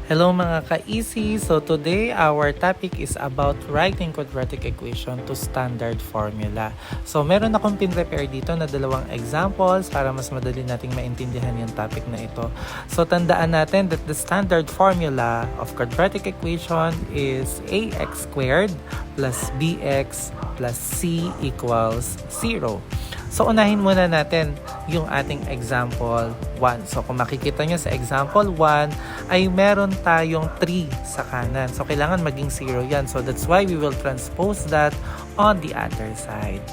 Hello mga ka-easy! So today our topic is about writing quadratic equation to standard formula. So meron akong pin-prepare dito na dalawang examples para mas madali nating maintindihan yung topic na ito. So tandaan natin that the standard formula of quadratic equation is ax squared plus bx plus c equals 0. So unahin muna natin yung ating example 1. So kung makikita nyo sa example 1 ay meron tayong 3 sa kanan. So kailangan maging 0 yan. So that's why we will transpose that on the other side.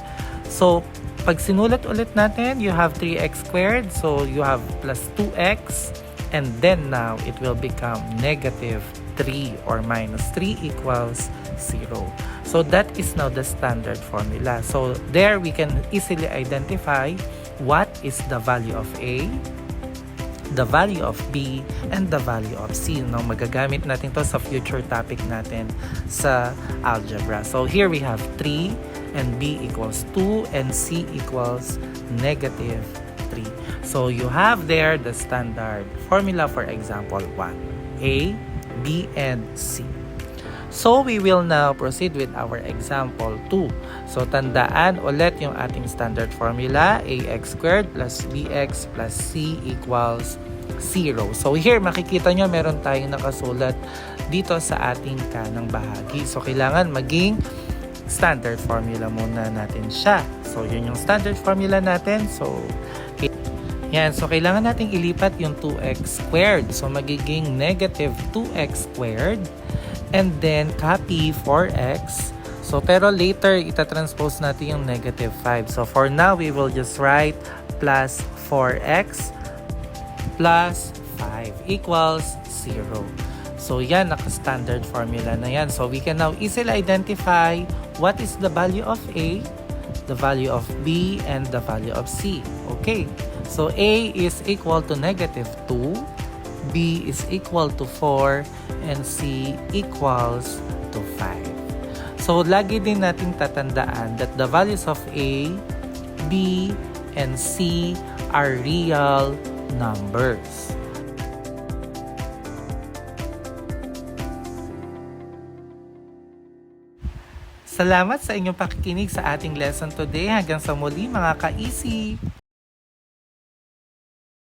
So pag sinulat ulit natin, you have 3x squared. So you have plus 2x. And then now it will become negative 3 or minus 3 equals 0. So that is now the standard formula. So there we can easily identify what is the value of A, the value of B, and the value of C. Now magagamit natin to sa future topic natin sa algebra. So here we have 3 and B equals 2 and C equals negative 3. So you have there the standard formula for example 1. A, B, and C. So we will now proceed with our example 2. So tandaan ulit yung ating standard formula, ax squared plus bx plus c equals 0. So here makikita nyo meron tayong nakasulat dito sa ating kanang bahagi. So kailangan maging standard formula muna natin siya. So yun yung standard formula natin. So yan, so kailangan nating ilipat yung 2x squared. So magiging negative 2x squared. And then copy 4x. So pero later itatranspose natin yung negative 5. So for now we will just write plus 4x plus 5 equals 0. So yan, naka-standard formula na yan. So we can now easily identify what is the value of A, the value of B, and the value of C. Okay, so A is equal to negative 2, B is equal to 4, and C equals to 5. So, lagi din nating tatandaan that the values of A, B, and C are real numbers. Salamat sa inyong pakikinig sa ating lesson today. Hanggang sa muli mga ka-easy!